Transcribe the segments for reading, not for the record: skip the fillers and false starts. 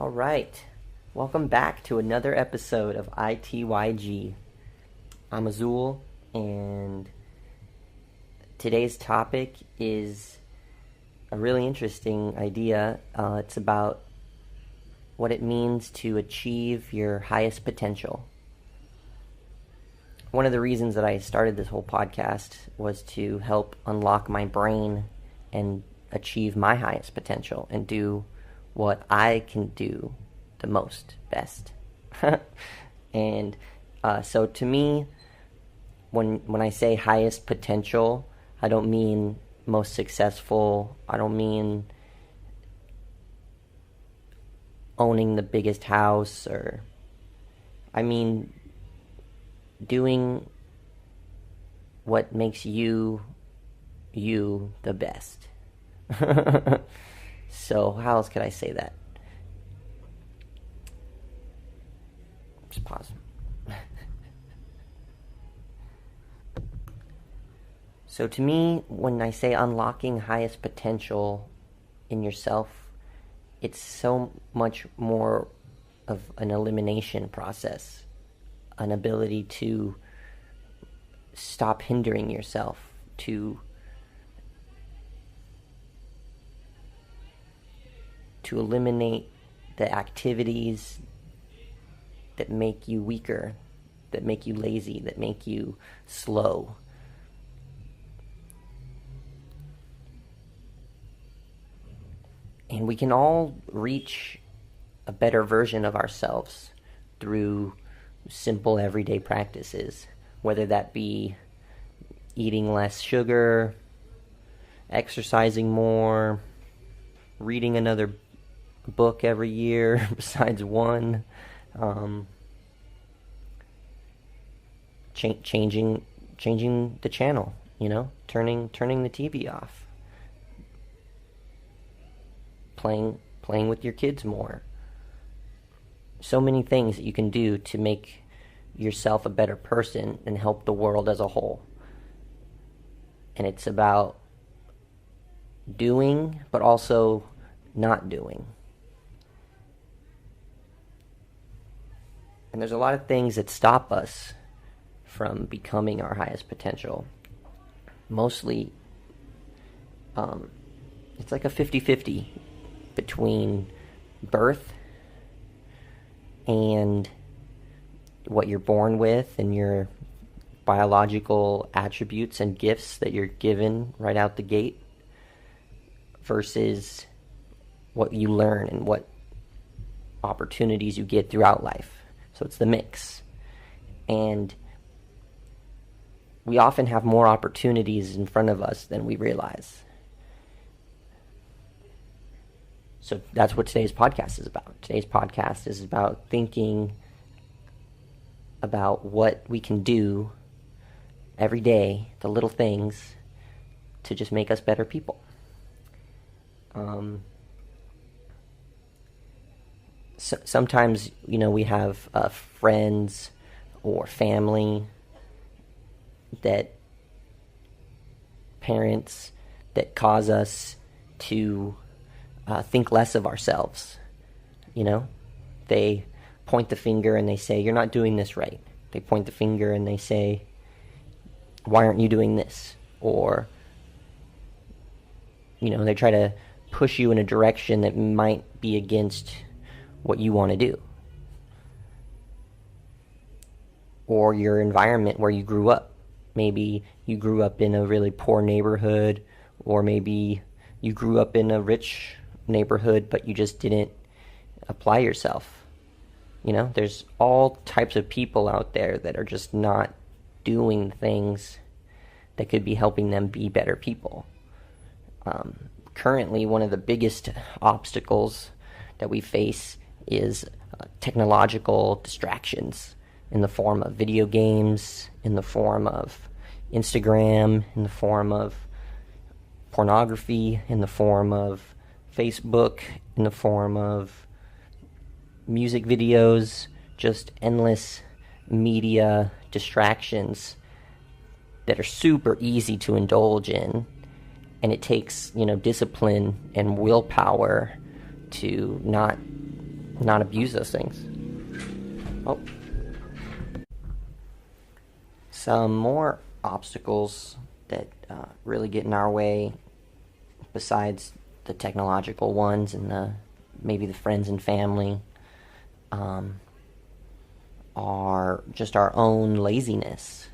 All right. Welcome back to another episode of I.T.Y.G. I'm Azul, and today's topic is a really interesting idea. It's about what it means to achieve your highest potential. One of the reasons that I started this whole podcast was to help unlock my brain and achieve my highest potential and do what I can do the most, best. And so to me, when I say highest potential, I don't mean most successful. I don't mean owning the biggest house, or I mean doing what makes you the best. So how else could I say that? Just pause. So to me, when I say unlocking highest potential in yourself, it's so much more of an elimination process, an ability to stop hindering yourself, to eliminate the activities that make you weaker, that make you lazy, that make you slow. And we can all reach a better version of ourselves through simple everyday practices, whether that be eating less sugar, exercising more, reading another book every year besides one, changing the channel, turning the TV off, playing with your kids more. So many things that you can do to make yourself a better person and help the world as a whole. And it's about doing, but also not doing. And there's a lot of things that stop us from becoming our highest potential. Mostly, it's like a 50-50 between birth and what you're born with and your biological attributes and gifts that you're given right out the gate, versus what you learn and what opportunities you get throughout life. So it's the mix. And we often have more opportunities in front of us than we realize. So that's what today's podcast is about. Today's podcast is about thinking about what we can do every day, the little things, to just make us better people. Sometimes, we have friends or family, that parents that cause us to think less of ourselves. They point the finger and they say, "You're not doing this right." They point the finger and they say, "Why aren't you doing this?" Or, they try to push you in a direction that might be against what you want to do, or your environment where you grew up. Maybe you grew up in a really poor neighborhood, or maybe you grew up in a rich neighborhood, but you just didn't apply yourself. There's all types of people out there that are just not doing things that could be helping them be better people. Currently, one of the biggest obstacles that we face is technological distractions, in the form of video games, in the form of Instagram, in the form of pornography, in the form of Facebook, in the form of music videos, just endless media distractions that are super easy to indulge in. And it takes, discipline and willpower to not not abuse those things. Oh. Some more obstacles that really get in our way, besides the technological ones and maybe the friends and family, are just our own laziness.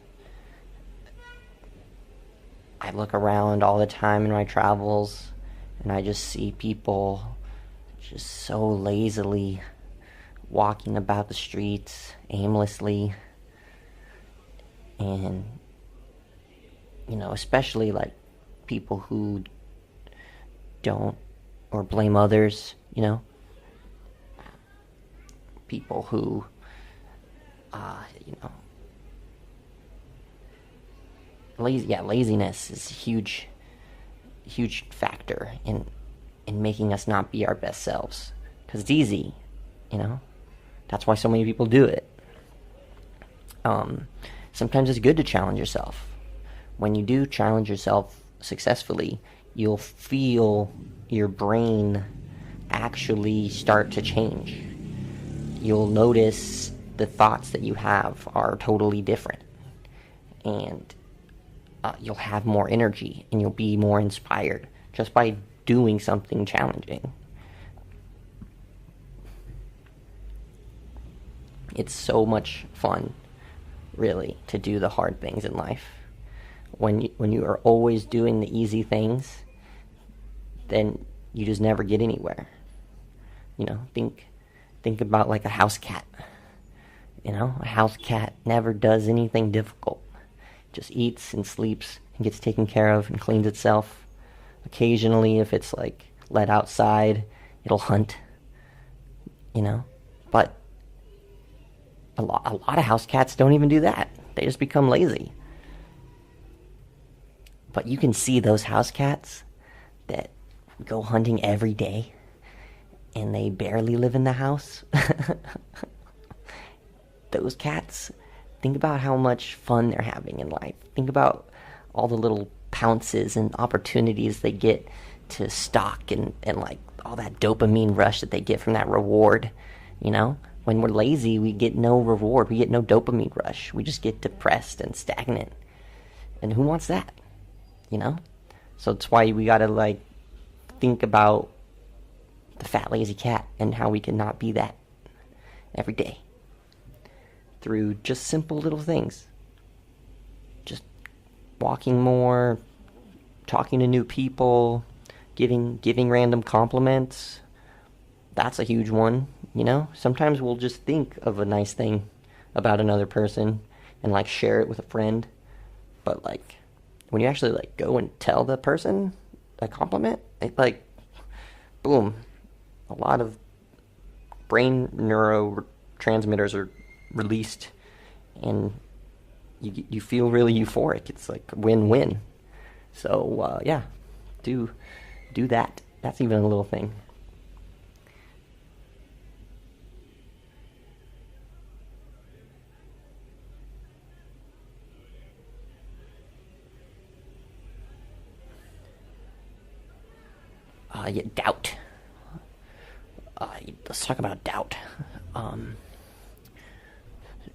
I look around all the time in my travels, and I just see people just so lazily walking about the streets aimlessly. And, especially like people who don't or blame others, people who, laziness is a huge factor in making us not be our best selves. Because it's easy, That's why so many people do it. Sometimes it's good to challenge yourself. When you do challenge yourself successfully, you'll feel your brain actually start to change. You'll notice the thoughts that you have are totally different. And you'll have more energy and you'll be more inspired just by doing something challenging. It's so much fun, really, to do the hard things in life. When you are always doing the easy things, then you just never get anywhere. Think about like a house cat. A house cat never does anything difficult. Just eats and sleeps and gets taken care of and cleans itself. Occasionally, if it's like let outside, it'll hunt. But a lot of house cats don't even do that. They just become lazy. But you can see those house cats that go hunting every day and they barely live in the house. Those cats, think about how much fun they're having in life. Think about all the little pounces and opportunities they get to stalk and like all that dopamine rush that they get from that reward. When we're lazy, we get no reward. We get no dopamine rush. We just get depressed and stagnant. And who wants that? So it's why we gotta like think about the fat lazy cat and how we can not be that every day through just simple little things. Just walking more, talking to new people, giving random compliments. That's a huge one. Sometimes we'll just think of a nice thing about another person and like share it with a friend, but like when you actually like go and tell the person a compliment, it like boom, a lot of brain neurotransmitters are released and you feel really euphoric. It's like win-win. So do that. That's even a little thing. Doubt. Let's talk about doubt.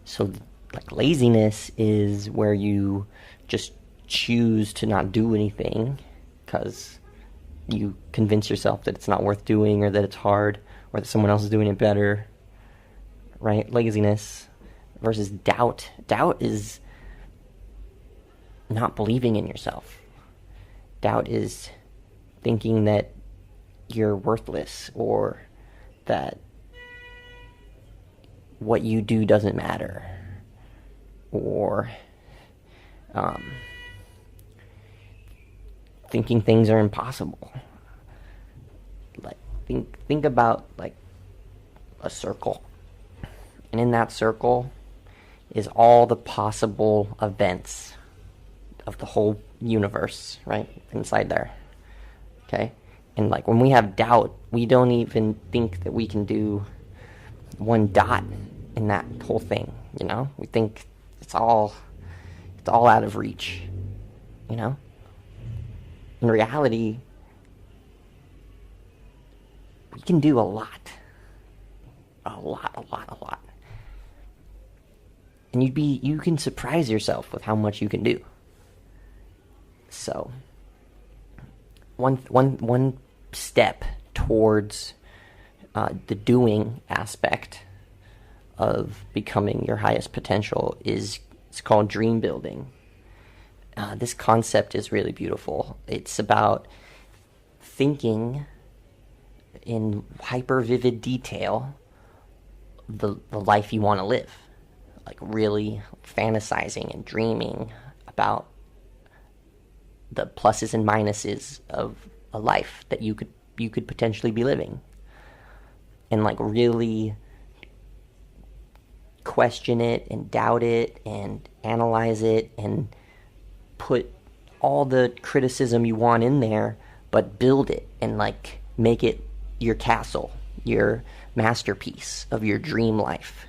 So, like, laziness is where you just choose to not do anything because you convince yourself that it's not worth doing or that it's hard or that someone else is doing it better, right? Laziness versus doubt. Doubt is not believing in yourself. Doubt is thinking that you're worthless or that what you do doesn't matter, or thinking things are impossible. Like think about like a circle, and in that circle is all the possible events of the whole universe, right? Inside there. Okay? And like when we have doubt, we don't even think that we can do one dot in that whole thing, We think it's all out of reach, In reality, we can do a lot. a lot. And you can surprise yourself with how much you can do. So, one step towards the doing aspect of becoming your highest potential is it's called dream building. This concept is really beautiful. It's about thinking in hyper vivid detail the life you want to live, like really fantasizing and dreaming about the pluses and minuses of a life that you could potentially be living, and like really question it and doubt it and analyze it and put all the criticism you want in there, but build it and like make it your castle, your masterpiece of your dream life.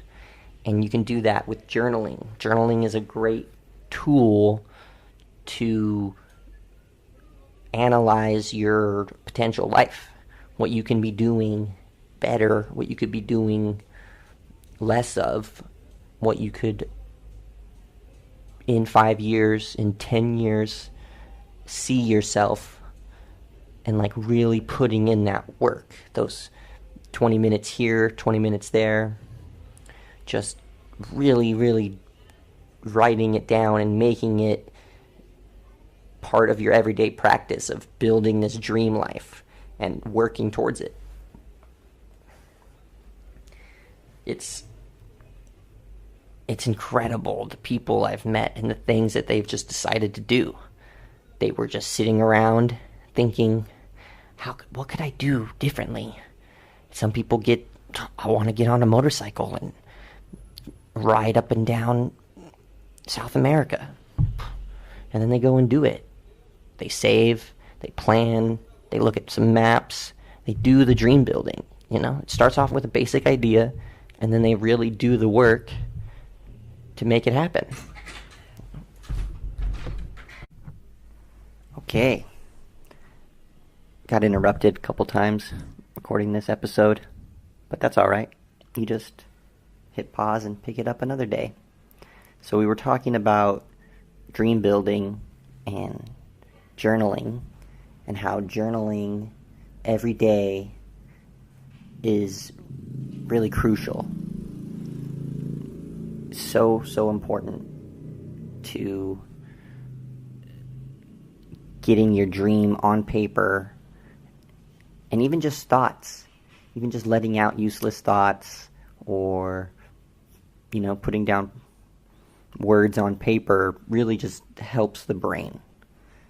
And you can do that with journaling. Journaling is a great tool to analyze your potential life, what you can be doing better, what you could be doing less of, what you could in 5 years, in 10 years, see yourself, and like really putting in that work, those 20 minutes here, 20 minutes there, just really writing it down and making it part of your everyday practice of building this dream life and working towards it. It's incredible, the people I've met and the things that they've just decided to do. They were just sitting around thinking, what could I do differently? Some people I want to get on a motorcycle and ride up and down South America. And then they go and do it. They save, they plan, they look at some maps, they do the dream building. It starts off with a basic idea, and then they really do the work to make it happen. Okay. Got interrupted a couple times recording this episode, but that's alright. You just hit pause and pick it up another day. So we were talking about dream building and journaling, and how journaling every day is really crucial. So important to getting your dream on paper, and even just thoughts, even just letting out useless thoughts, or putting down words on paper really just helps the brain.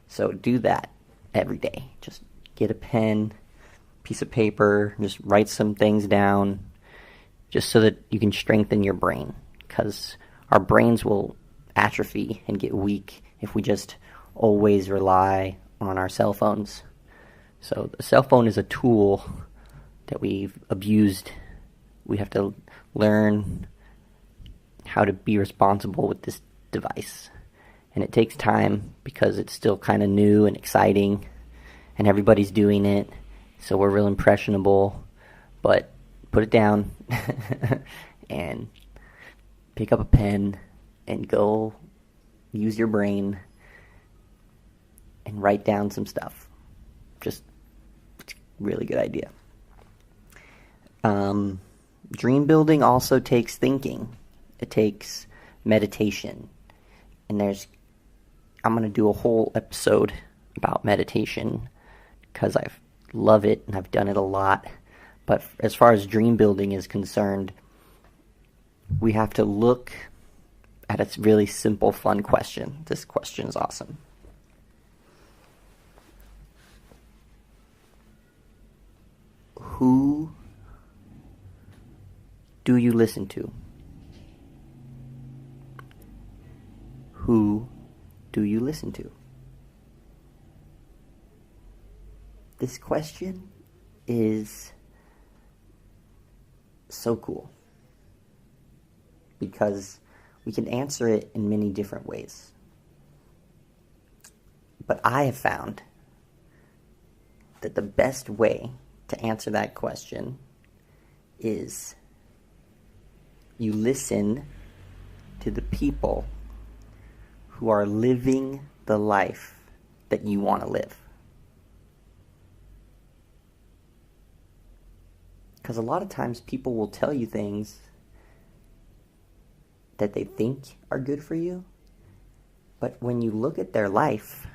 So do that every day. Just get a pen, piece of paper, just write some things down, just so that you can strengthen your brain, because our brains will atrophy and get weak if we just always rely on our cell phones. So the cell phone is a tool that we've abused. We have to learn how to be responsible with this device. And it takes time because it's still kind of new and exciting, and everybody's doing it, so we're real impressionable. But put it down and pick up a pen and go use your brain and write down some stuff. Just really good idea. Dream building also takes thinking. It takes meditation. And I'm going to do a whole episode about meditation because I love it and I've done it a lot. But as far as dream building is concerned, we have to look at a really simple, fun question. This question is awesome. Who do you listen to? Who do you listen to? This question is so cool because we can answer it in many different ways. But I have found that the best way to answer that question is you listen to the people who are living the life that you want to live. Because a lot of times people will tell you things that they think are good for you, but when you look at their life,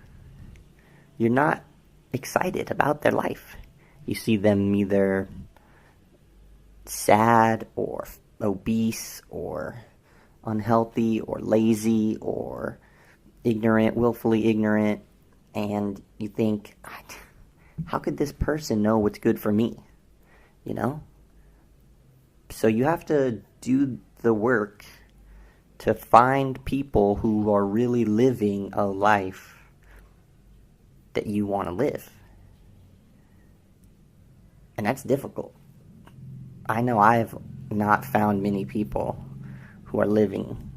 you're not excited about their life. You see them either sad or obese or unhealthy or lazy or ignorant, willfully ignorant, and you think, how could this person know what's good for me? You know? So you have to do the work to find people who are really living a life that you want to live. And that's difficult. I know I have not found many people who are living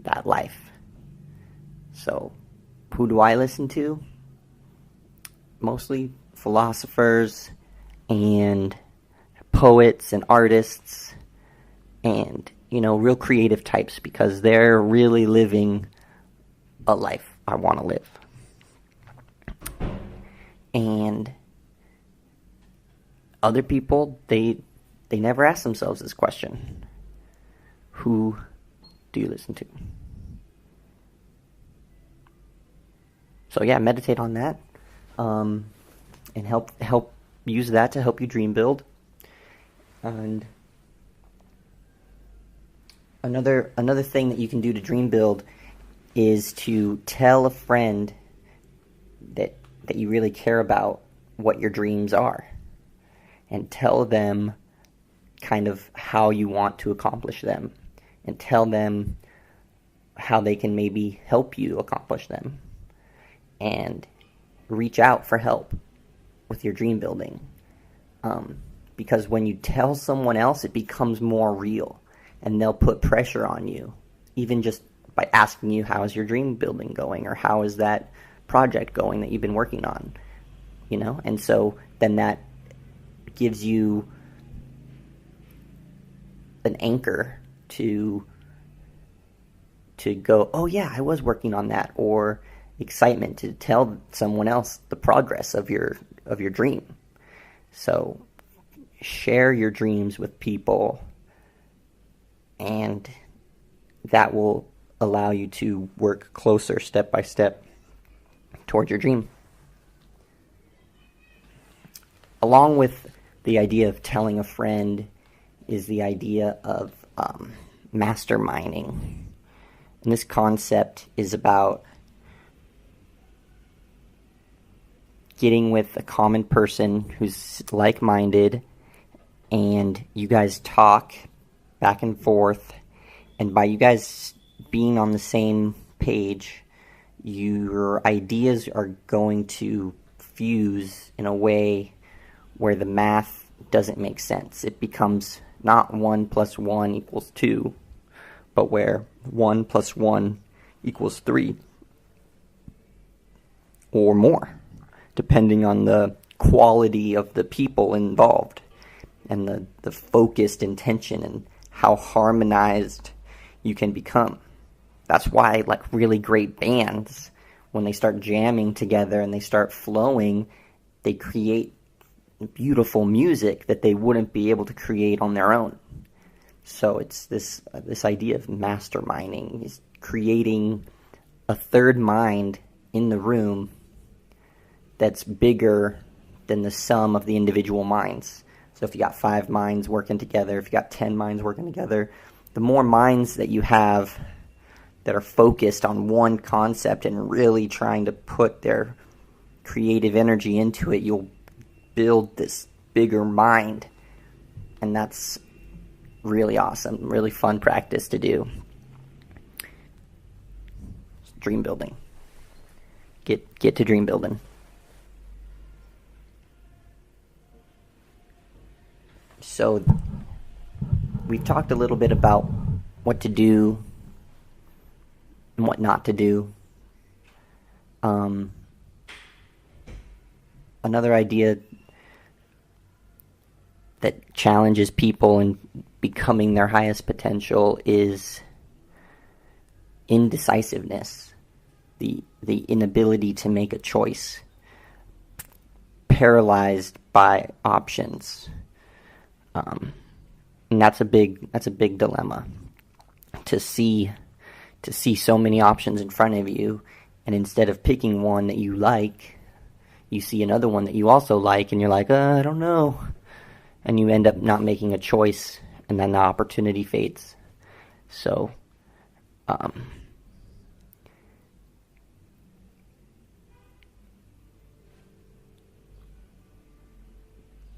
that life. So, who do I listen to? Mostly philosophers and poets and artists and, real creative types, because they're really living a life I want to live. And other people, they never ask themselves this question. Who do you listen to? So yeah, meditate on that, and help use that to help you dream build. And another thing that you can do to dream build is to tell a friend that you really care about what your dreams are, and tell them kind of how you want to accomplish them, and tell them how they can maybe help you accomplish them, and reach out for help with your dream building. Because when you tell someone else, it becomes more real, and they'll put pressure on you, even just by asking you, how is your dream building going, or how is that project going that you've been working on, and so then that gives you an anchor to go, oh yeah, I was working on that, or excitement to tell someone else the progress of your dream. So share your dreams with people, and that will allow you to work closer step by step toward your dream. Along with the idea of telling a friend is the idea of masterminding. And this concept is about getting with a common person who's like-minded, and you guys talk back and forth, and by you guys being on the same page, your ideas are going to fuse in a way where the math doesn't make sense. It becomes not 1 + 1 = 2, but where 1 + 1 = 3 or more, depending on the quality of the people involved and the focused intention and how harmonized you can become. That's why, really great bands, when they start jamming together and they start flowing, they create beautiful music that they wouldn't be able to create on their own. So it's this idea of masterminding, is creating a third mind in the room that's bigger than the sum of the individual minds. So if you got 5 minds working together, if you got 10 minds working together, the more minds that you have that are focused on one concept and really trying to put their creative energy into it, you'll build this bigger mind. And that's really awesome, really fun practice to do. Dream building. Get to dream building. So we've talked a little bit about what to do and what not to do. Another idea that challenges people in becoming their highest potential is indecisiveness, the inability to make a choice, paralyzed by options. And that's a big dilemma, to see so many options in front of you, and instead of picking one that you like, you see another one that you also like, and you're like, I don't know, and you end up not making a choice, and then the opportunity fades. So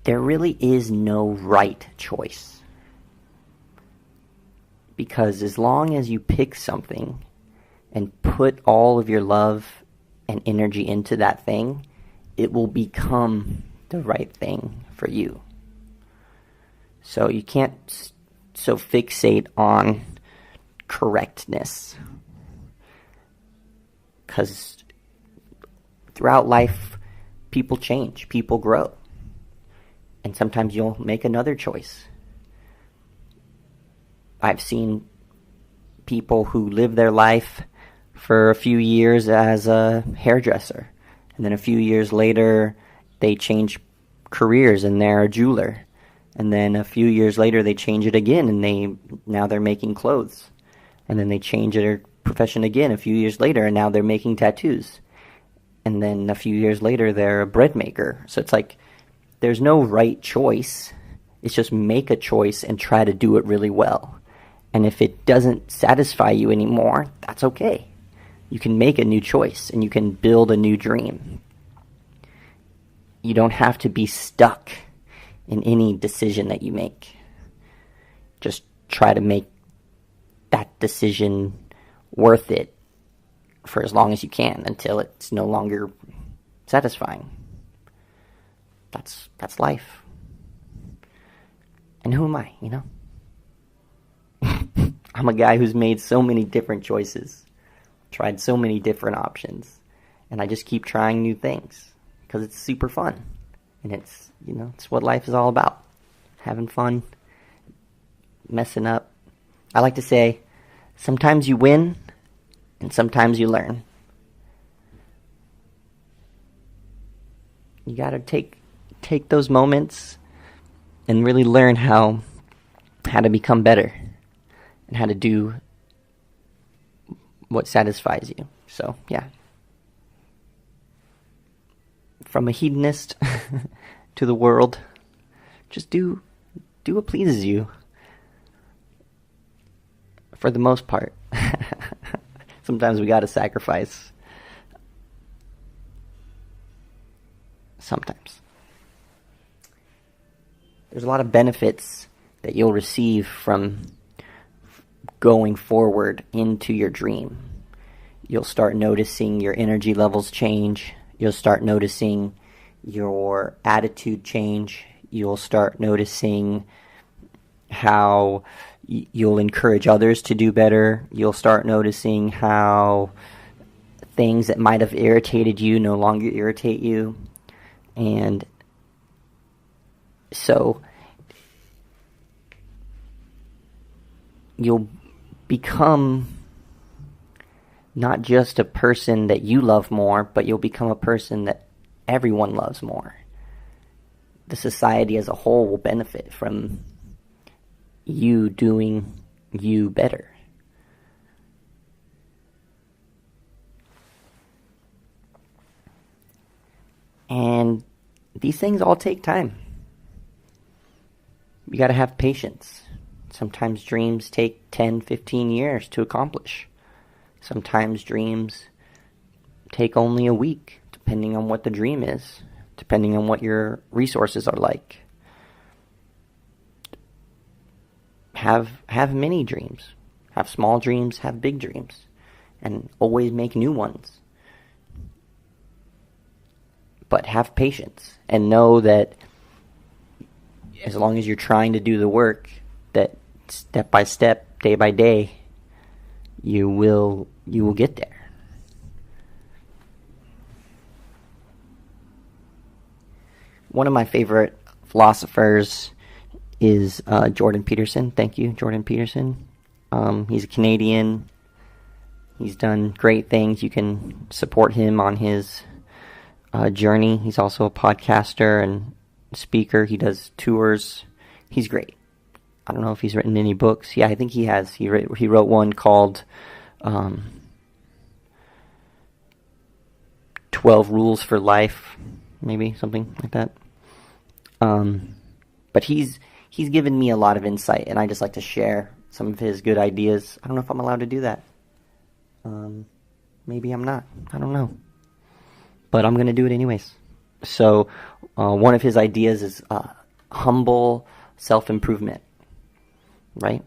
there really is no right choice, because as long as you pick something and put all of your love and energy into that thing, it will become the right thing for you. So you can't so fixate on correctness, because throughout life, people change, people grow, and sometimes you'll make another choice. I've seen people who live their life for a few years as a hairdresser, and then a few years later they change careers and they're a jeweler, and then a few years later they change it again and now they're making clothes, and then they change their profession again a few years later and now they're making tattoos, and then a few years later they're a bread maker. So it's like there's no right choice. It's just make a choice and try to do it really well. And if it doesn't satisfy you anymore, that's okay. You can make a new choice and you can build a new dream. You don't have to be stuck in any decision that you make. Just try to make that decision worth it for as long as you can, until it's no longer satisfying. That's life. And who am I, I'm a guy who's made so many different choices, tried so many different options, and I just keep trying new things because it's super fun. And it's what life is all about. Having fun, messing up. I like to say, sometimes you win and sometimes you learn. You gotta take those moments and really learn how to become better and how to do what satisfies you. So, yeah. From a hedonist to the world, just do what pleases you. For the most part. Sometimes we gotta sacrifice. Sometimes. There's a lot of benefits that you'll receive from going forward into your dream. You'll start noticing your energy levels change. You'll start noticing your attitude change. You'll start noticing how you'll encourage others to do better. You'll start noticing how things that might have irritated you no longer irritate you. And so you'll become not just a person that you love more, but you'll become a person that everyone loves more. The society as a whole will benefit from you doing you better. And these things all take time. You gotta have patience. Sometimes dreams take 10, 15 years to accomplish. Sometimes dreams take only a week, depending on what the dream is, depending on what your resources are like. Have many dreams. Have small dreams, have big dreams. And always make new ones. But have patience and know that as long as you're trying to do the work, that step by step, day by day, you will get there. One of my favorite philosophers is Jordan Peterson. Thank you, Jordan Peterson. He's a Canadian. He's done great things. You can support him on his journey. He's also a podcaster and speaker. He does tours. He's great. I don't know if he's written any books. Yeah, I think he has. He wrote one called 12 Rules for Life, maybe, something like that. But he's given me a lot of insight, and I just like to share some of his good ideas. I don't know if I'm allowed to do that. Maybe I'm not. I don't know. But I'm going to do it anyways. So one of his ideas is humble self-improvement, right?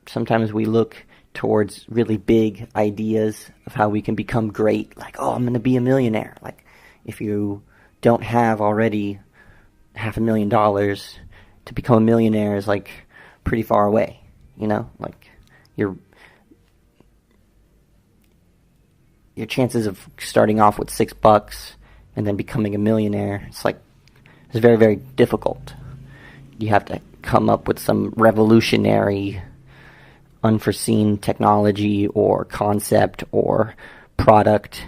Sometimes we look towards really big ideas of how we can become great. Like, oh, I'm going to be a millionaire. Like, if you don't have already $500,000, to become a millionaire is like pretty far away, you know? Like, your chances of starting off with $6 and then becoming a millionaire, it's very, very difficult. You have to come up with some revolutionary, unforeseen technology or concept or product,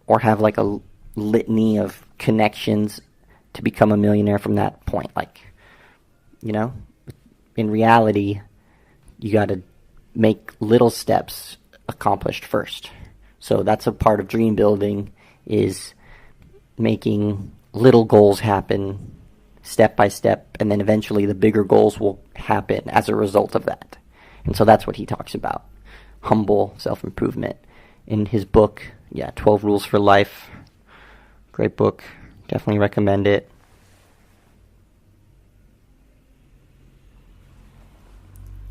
or have like a litany of connections to become a millionaire from that point. Like, you know, in reality, you got to make little steps accomplished first. So that's a part of dream building, is making little goals happen step by step, and then eventually the bigger goals will happen as a result of that. And so that's what he talks about, humble self-improvement. In his book, 12 Rules for Life, great book, definitely recommend it.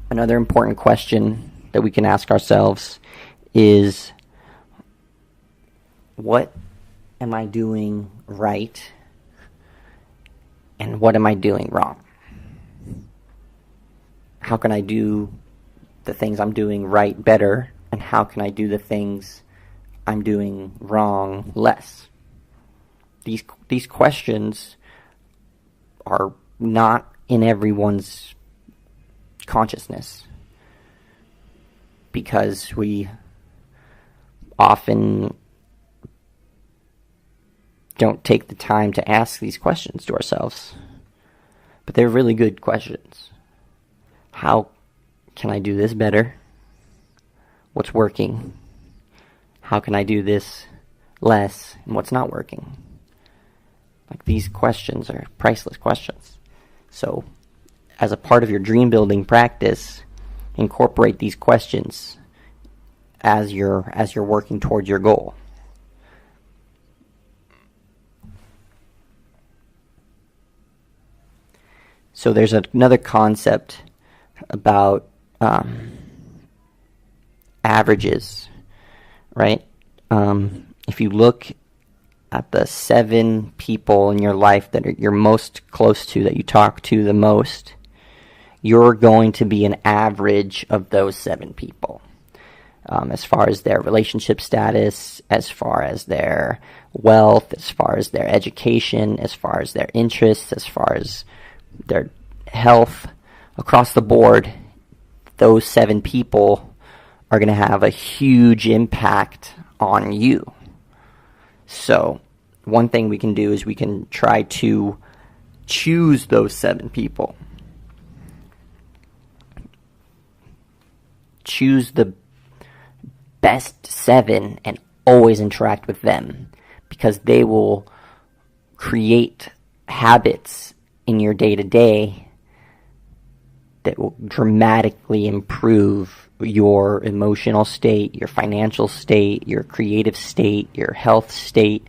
Another important question that we can ask ourselves is, what am I doing right and what am I doing wrong? How can I do the things I'm doing right better, and how can I do the things I'm doing wrong less? These questions are not in everyone's consciousness, because we often don't take the time to ask these questions to ourselves. But they're really good questions. How can I do this better? What's working? How can I do this less? And what's not working? Like, these questions are priceless questions. So, as a part of your dream building practice, incorporate these questions as you're working towards your goal. So there's another concept about averages, right? If you look at the 7 people in your life that you're most close to, that you talk to the most, you're going to be an average of those 7 people. As far as their relationship status, as far as their wealth, as far as their education, as far as their interests, as far as their health, across the board, those 7 people are going to have a huge impact on you. So one thing we can do is we can try to choose those 7 people. Choose the best 7 and always interact with them, because they will create habits in your day-to-day that will dramatically improve your emotional state, your financial state, your creative state, your health state.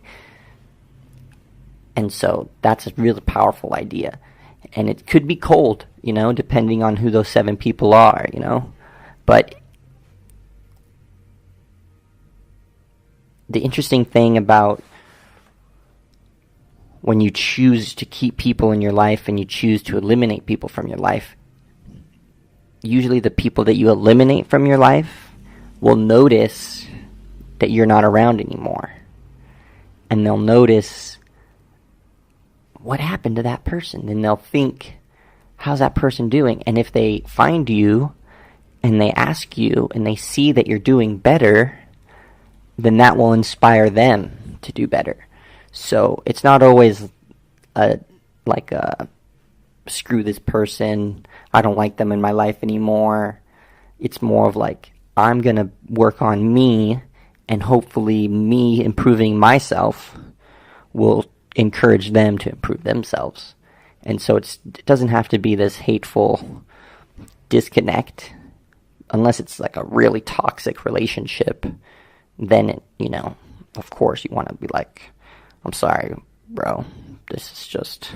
And so that's a really powerful idea. And it could be cold, depending on who those 7 people are, But the interesting thing about when you choose to keep people in your life and you choose to eliminate people from your life, usually the people that you eliminate from your life will notice that you're not around anymore. And they'll notice what happened to that person? And they'll think, how's that person doing? And if they find you and they ask you and they see that you're doing better, then that will inspire them to do better. So it's not always like a screw this person, I don't like them in my life anymore. It's more of like, I'm going to work on me, and hopefully me improving myself will encourage them to improve themselves. And so it doesn't have to be this hateful disconnect, unless it's like a really toxic relationship. Then, of course you want to be like, I'm sorry, bro, this is just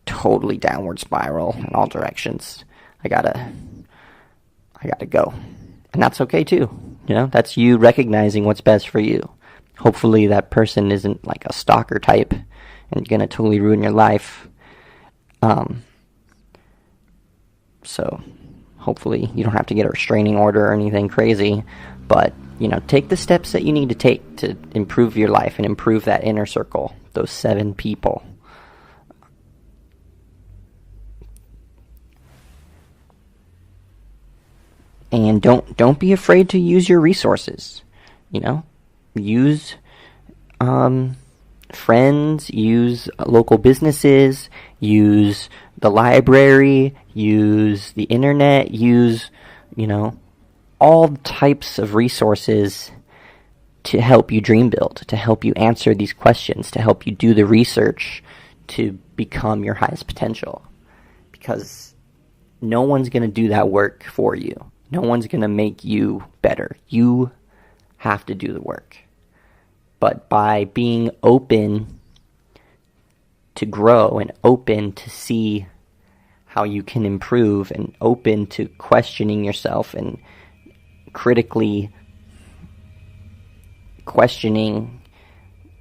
totally downward spiral in all directions. I gotta go. And that's okay too. That's you recognizing what's best for you. Hopefully that person isn't like a stalker type and gonna totally ruin your life. So hopefully you don't have to get a restraining order or anything crazy, but take the steps that you need to take to improve your life and improve that inner circle, those 7 people. And don't be afraid to use your resources. Use friends, use local businesses, use the library, use the internet, use all types of resources to help you dream build, to help you answer these questions, to help you do the research to become your highest potential. Because no one's going to do that work for you. No one's going to make you better. You have to do the work. But by being open to grow and open to see how you can improve and open to questioning yourself and critically questioning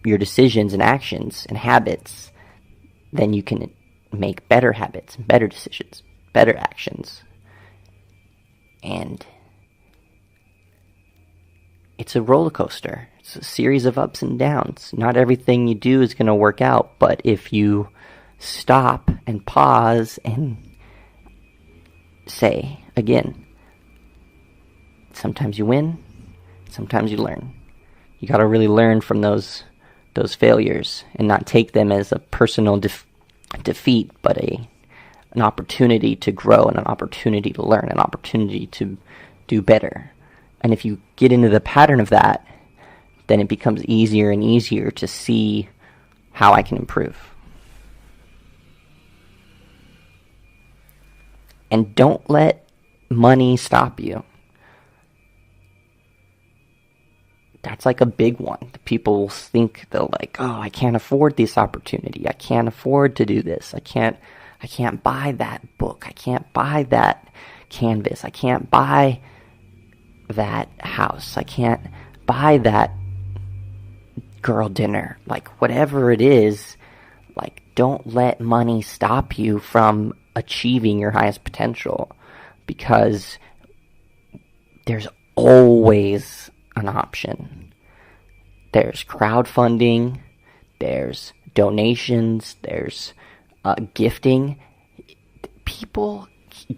your decisions and actions and habits, then you can make better habits, better decisions, better actions. And it's a roller coaster. It's a series of ups and downs. Not everything you do is going to work out, but if you stop and pause and say, again, sometimes you win, sometimes you learn. You got to really learn from those failures and not take them as a personal defeat, but an opportunity to grow and an opportunity to learn, an opportunity to do better. And if you get into the pattern of that, then it becomes easier and easier to see how I can improve. And don't let money stop you. That's like a big one. People think they'll like, oh, I can't afford this opportunity. I can't afford to do this. I can't buy that book. I can't buy that canvas. I can't buy that house. I can't buy that girl dinner. Like, whatever it is, like, don't let money stop you from achieving your highest potential, because there's always an option. There's crowdfunding, there's donations, there's gifting. People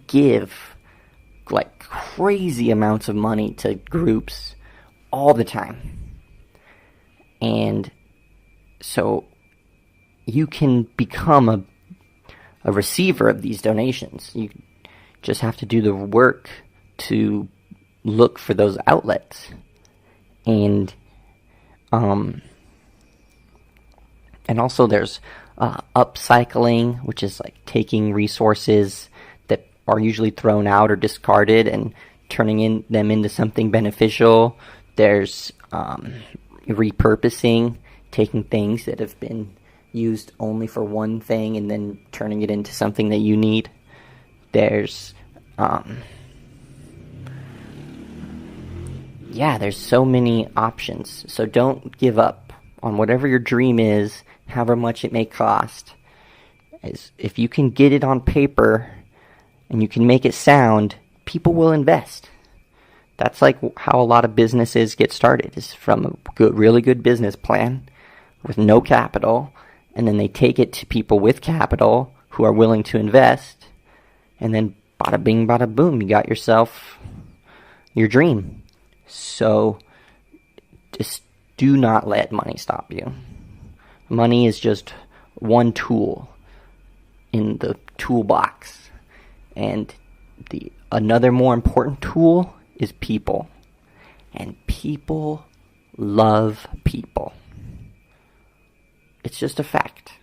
give like crazy amounts of money to groups all the time. And so you can become a receiver of these donations. You just have to do the work to look for those outlets. And also there's upcycling, which is like taking resources that are usually thrown out or discarded and turning them into something beneficial. There's repurposing, taking things that have been used only for one thing and then turning it into something that you need. There's there's so many options. So don't give up on whatever your dream is, however much it may cost. If you can get it on paper and you can make it sound, people will invest. That's like how a lot of businesses get started, is from a really good business plan with no capital, and then they take it to people with capital who are willing to invest, and then bada bing, bada boom, you got yourself your dream. So just do not let money stop you. Money is just one tool in the toolbox. And another more important tool is people. And people love people. It's just a fact.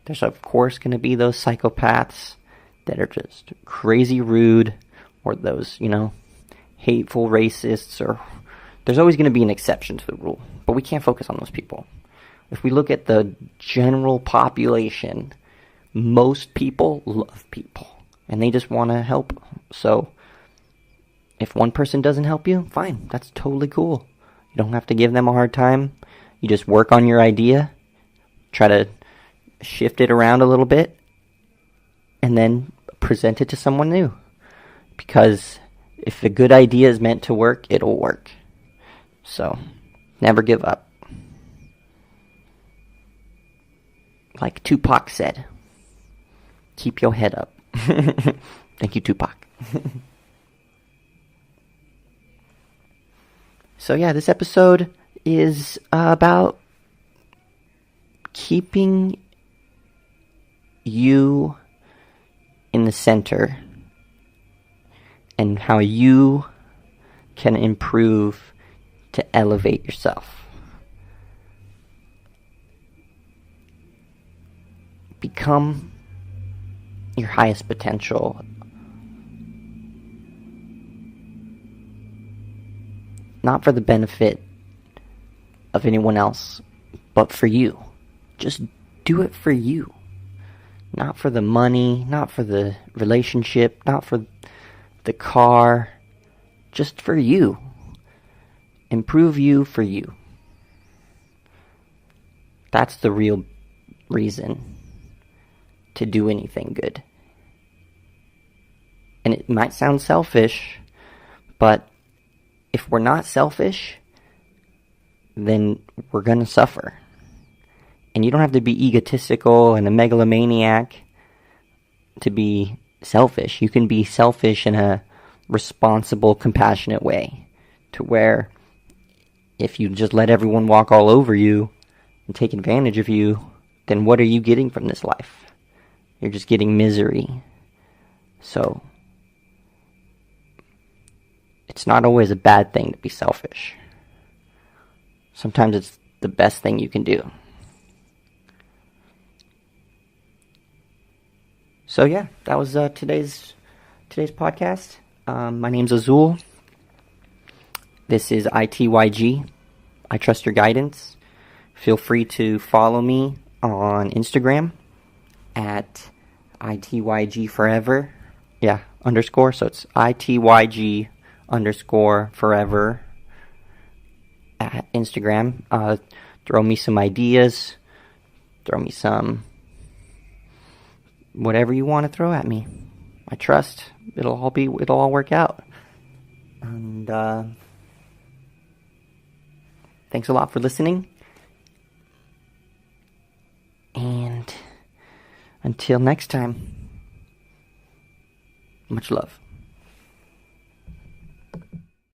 There's of course going to be those psychopaths that are just crazy rude, or those, hateful racists, or there's always going to be an exception to the rule. But we can't focus on those people. If we look at the general population, most people love people, and they just want to help. So if one person doesn't help you, fine, that's totally cool. You don't have to give them a hard time. You just work on your idea, try to shift it around a little bit, and then present it to someone new. Because if a good idea is meant to work, it'll work. So never give up. Like Tupac said, keep your head up. Thank you, Tupac. So yeah, this episode is about keeping you in the center and how you can improve to elevate yourself. Become your highest potential. Not for the benefit of anyone else, but for you. Just do it for you. Not for the money, not for the relationship, not for the car. Just for you. Improve you for you. That's the real reason to do anything good. And it might sound selfish, but if we're not selfish, then we're going to suffer. And you don't have to be egotistical and a megalomaniac to be selfish. You can be selfish in a responsible, compassionate way, to where if you just let everyone walk all over you and take advantage of you, then what are you getting from this life? You're just getting misery. So it's not always a bad thing to be selfish. Sometimes it's the best thing you can do. So yeah, that was today's podcast. My name's Azul. This is I.T.Y.G. I trust your guidance. Feel free to follow me on Instagram at I.T.Y.G forever. Yeah, underscore. So it's I.T.Y.G underscore forever at Instagram. Throw me some ideas. Throw me some whatever you want to throw at me. I trust it'll all work out. And thanks a lot for listening. And until next time, much love.